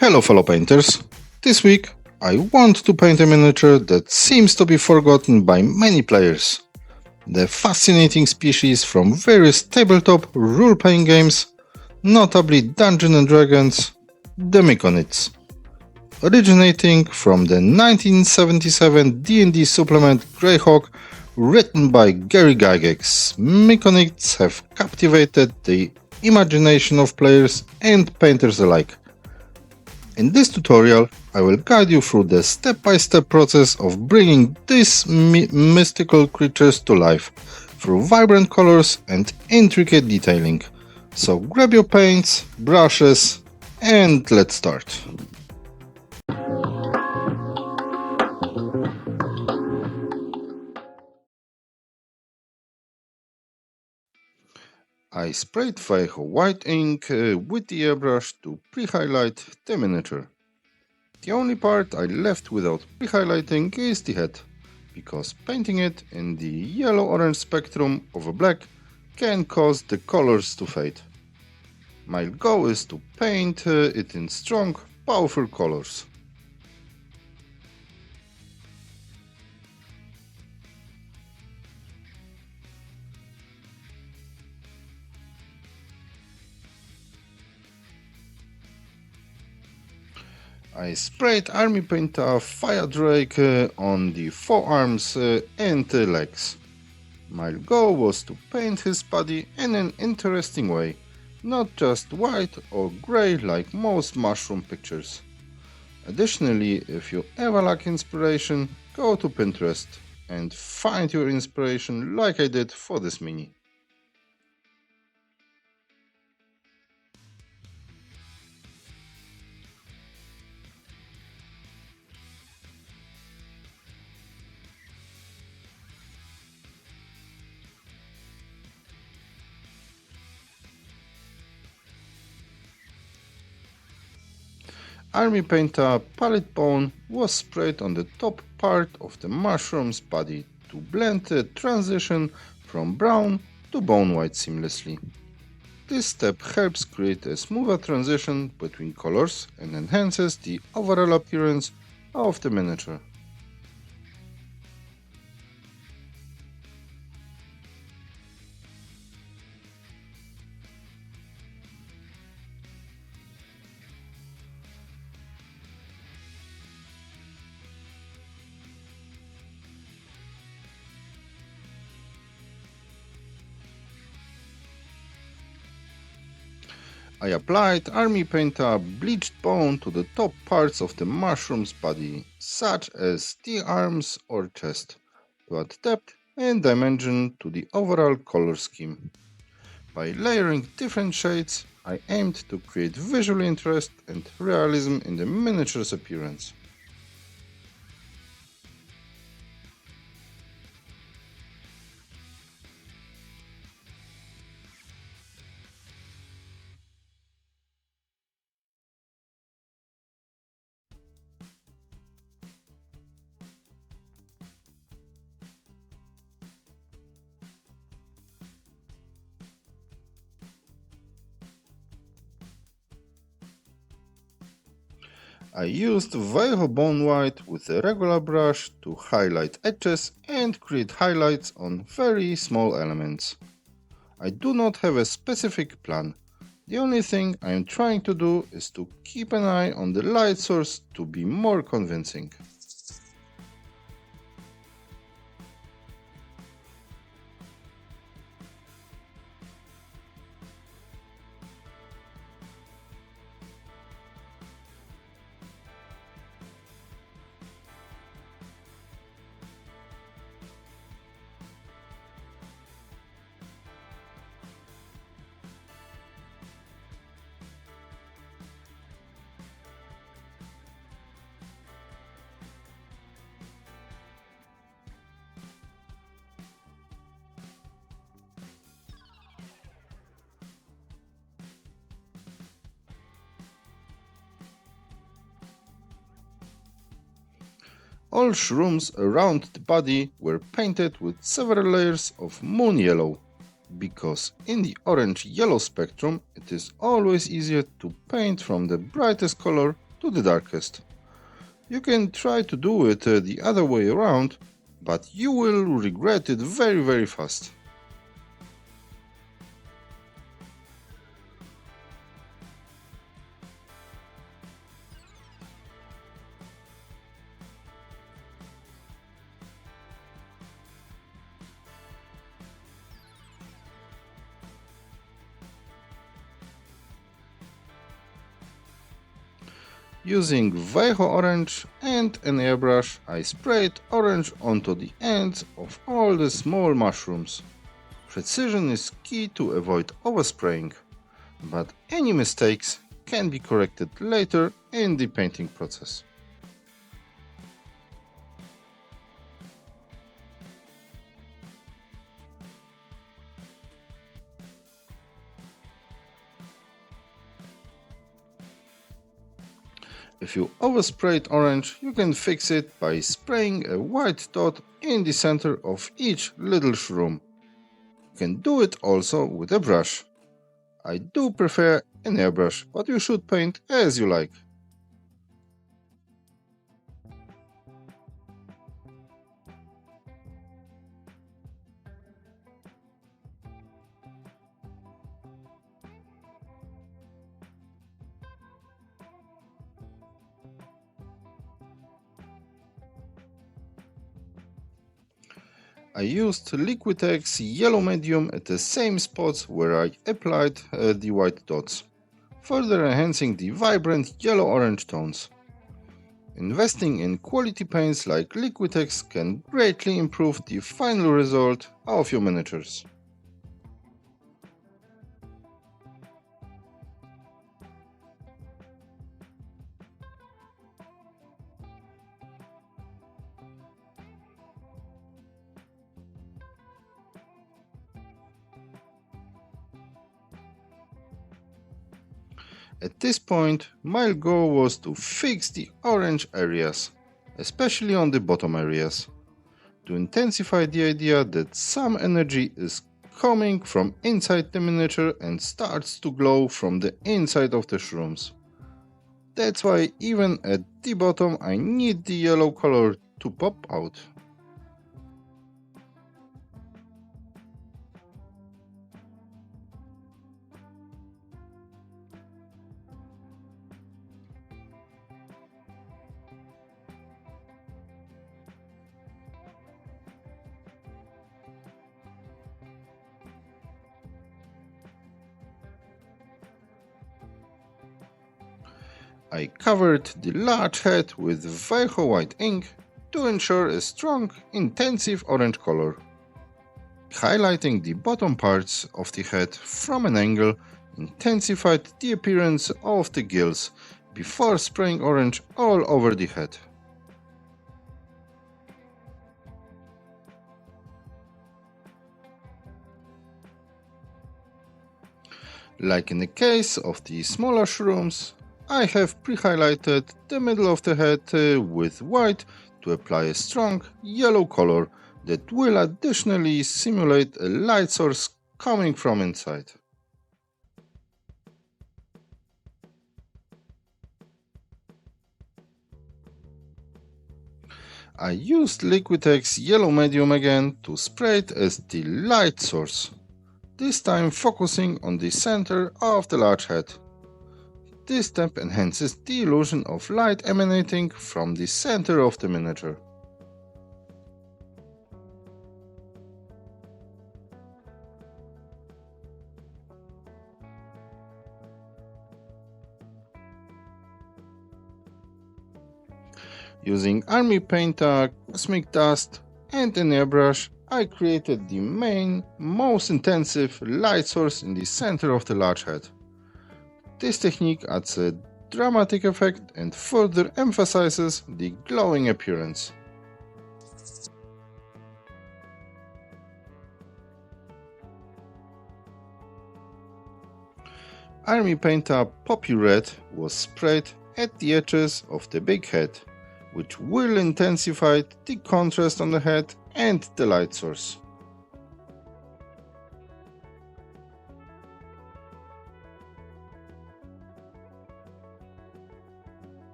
Hello fellow painters, this week I want to paint a miniature that seems to be forgotten by many players. The fascinating species from various tabletop role-playing games, notably Dungeons and Dragons, the Myconids. Originating from the 1977 D&D supplement Greyhawk written by Gary Gygax, Myconids have captivated the imagination of players and painters alike. In this tutorial, I will guide you through the step-by-step process of bringing these mystical creatures to life through vibrant colors and intricate detailing. So grab your paints, brushes, and let's start. I sprayed Vallejo White Ink with the airbrush to pre-highlight the miniature. The only part I left without pre-highlighting is the head, because painting it in the yellow-orange spectrum over black can cause the colors to fade. My goal is to paint it in strong, powerful colors. I sprayed army paint fire drake on the forearms and legs. My goal was to paint his body in an interesting way, not just white or grey like most mushroom pictures. Additionally, if you ever lack inspiration, go to Pinterest and find your inspiration like I did for this mini. Army painter Pallid bone was sprayed on the top part of the mushroom's body to blend the transition from brown to bone white seamlessly. This step helps create a smoother transition between colors and enhances the overall appearance of the miniature. I applied army painter bleached bone to the top parts of the mushroom's body, such as the arms or chest, to add depth and dimension to the overall color scheme. By layering different shades, I aimed to create visual interest and realism in the miniature's appearance. I used Vallejo Bone White with a regular brush to highlight edges and create highlights on very small elements. I do not have a specific plan. The only thing I am trying to do is to keep an eye on the light source to be more convincing. All shrooms around the body were painted with several layers of moon yellow, because in the orange-yellow spectrum it is always easier to paint from the brightest color to the darkest. You can try to do it the other way around, but you will regret it very fast. Using Vallejo Orange and an airbrush, I sprayed orange onto the ends of all the small mushrooms. Precision is key to avoid overspraying, but any mistakes can be corrected later in the painting process. If you oversprayed orange, you can fix it by spraying a white dot in the center of each little shroom. You can do it also with a brush. I do prefer an airbrush, but you should paint as you like. I used Liquid X Yellow Medium at the same spots where I applied the white dots, further enhancing the vibrant yellow-orange tones. Investing in quality paints like Liquid X can greatly improve the final result of your miniatures. At this point, my goal was to fix the orange areas, especially on the bottom areas, to intensify the idea that some energy is coming from inside the miniature and starts to glow from the inside of the shrooms. That's why even at the bottom I need the yellow color to pop out. I covered the large head with Vallejo White Ink to ensure a strong, intensive orange color. Highlighting the bottom parts of the head from an angle intensified the appearance of the gills before spraying orange all over the head. Like in the case of the smaller shrooms, I have pre-highlighted the middle of the head with white to apply a strong yellow color that will additionally simulate a light source coming from inside. I used Liquid X Yellow Medium again to spray it as the light source, this time focusing on the center of the large head. This step enhances the illusion of light emanating from the center of the miniature. Using army paint, cosmic dust and an airbrush, I created the main, most intensive light source in the center of the large head. This technique adds a dramatic effect and further emphasizes the glowing appearance. Army paint Poppy Red was sprayed at the edges of the big head, which will intensify the contrast on the head and the light source.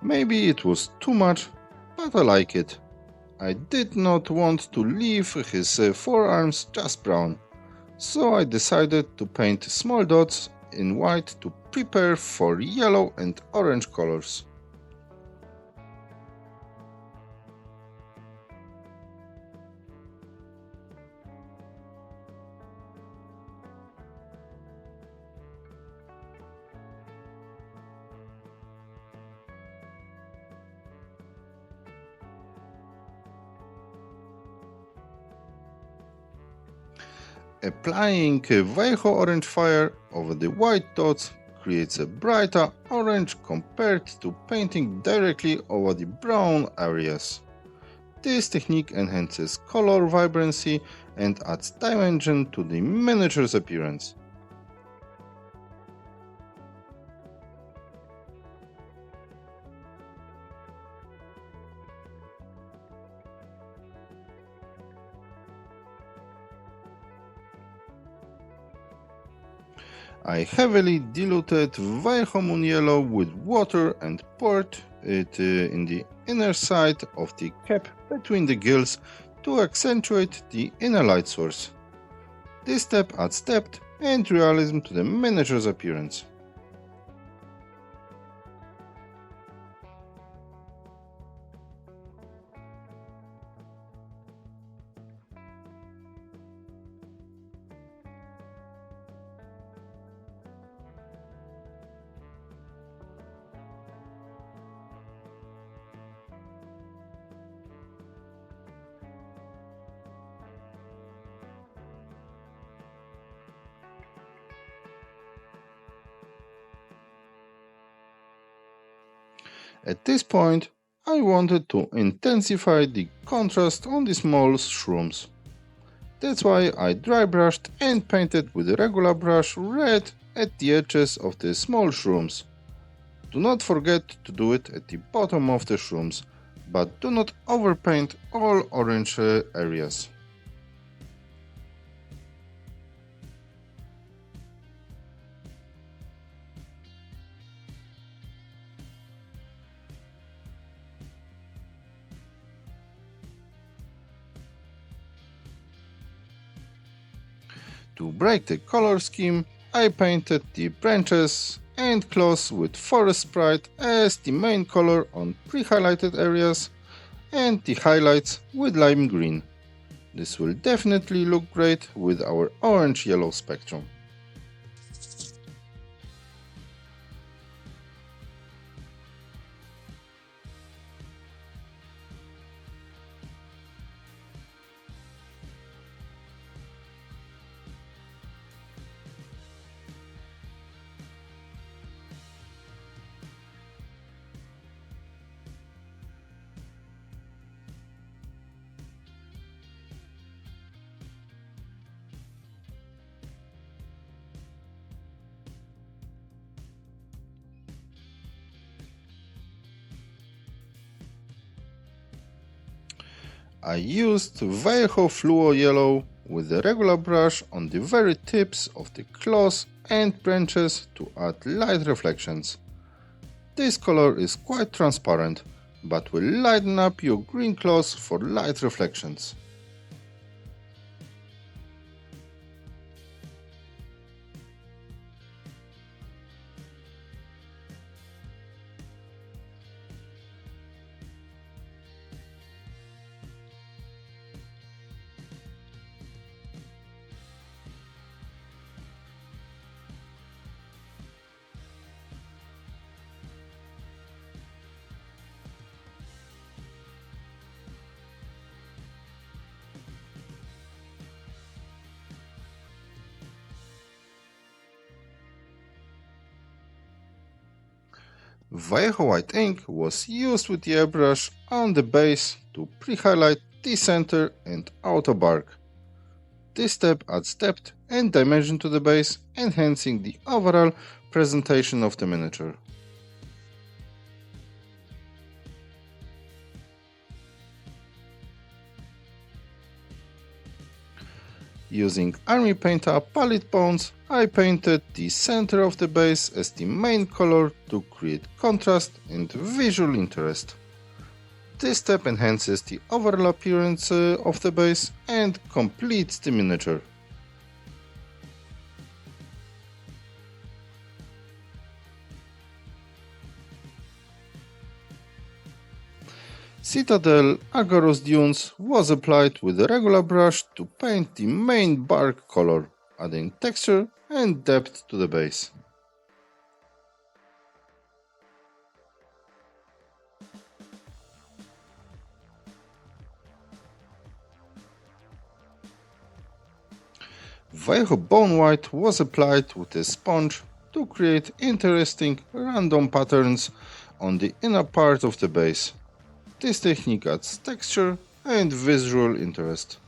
Maybe it was too much, but I like it. I did not want to leave his forearms just brown, so I decided to paint small dots in white to prepare for yellow and orange colors. Applying Vallejo Orange fire over the white dots creates a brighter orange compared to painting directly over the brown areas. This technique enhances color vibrancy and adds dimension to the miniature's appearance. I heavily diluted Vallejo Yellow with water and poured it in the inner side of the cap between the gills to accentuate the inner light source. This step adds depth and realism to the miniature's appearance. At this point, I wanted to intensify the contrast on the small shrooms. That's why I dry brushed and painted with a regular brush red at the edges of the small shrooms. Do not forget to do it at the bottom of the shrooms, but do not overpaint all orange areas. To break the color scheme, I painted the branches and claws with forest sprite as the main color on pre-highlighted areas and the highlights with lime green. This will definitely look great with our orange-yellow spectrum. I used Vallejo Fluo Yellow with a regular brush on the very tips of the claws and branches to add light reflections. This color is quite transparent, but will lighten up your green claws for light reflections. Vallejo White Ink was used with the airbrush on the base to pre-highlight the center and outer bark. This step adds depth and dimension to the base, enhancing the overall presentation of the miniature. Using Army Paint Up Pallid Bones, I painted the center of the base as the main color to create contrast and visual interest. This step enhances the overall appearance of the base and completes the miniature. Citadel Agarose Dunes was applied with a regular brush to paint the main bark color, adding texture and depth to the base. Vallejo Bone White was applied with a sponge to create interesting random patterns on the inner part of the base. This technique adds texture and visual interest.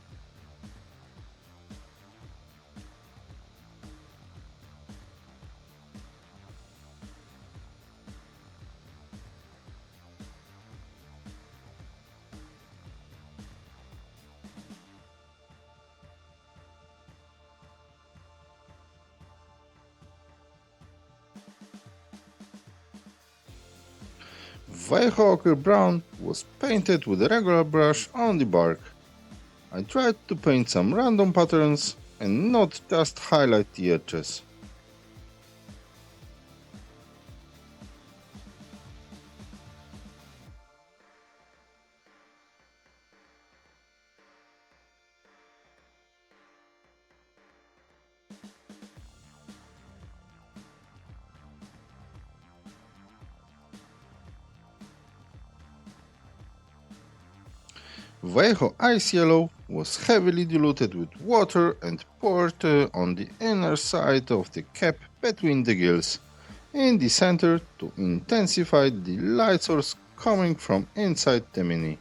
Vallejo Ochre Brown was painted with a regular brush on the bark. I tried to paint some random patterns and not just highlight the edges. Vallejo Ice Yellow was heavily diluted with water and poured on the inner side of the cap between the gills, in the center to intensify the light source coming from inside the mini.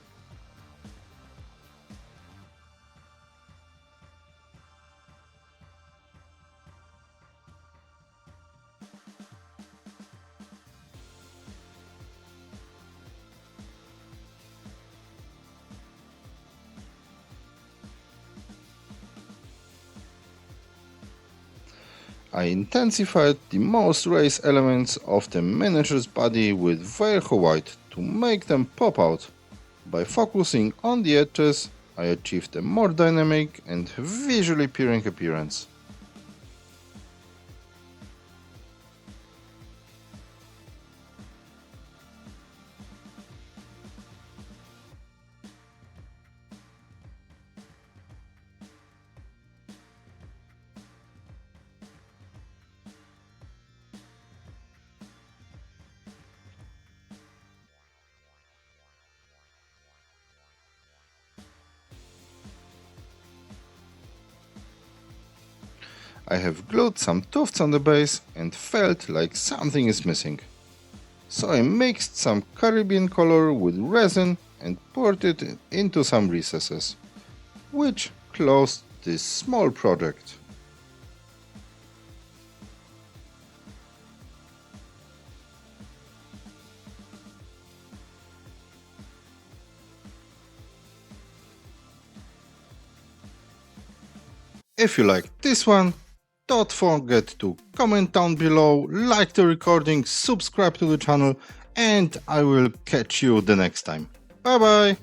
I intensified the most raised elements of the miniature's body with Vallejo White to make them pop out. By focusing on the edges, I achieved a more dynamic and visually appealing appearance. I have glued some tufts on the base and felt like something is missing. So I mixed some Caribbean color with resin and poured it into some recesses, which closed this small project. If you like this one, don't forget to comment down below, like the recording, subscribe to the channel, and I will catch you the next time. Bye bye!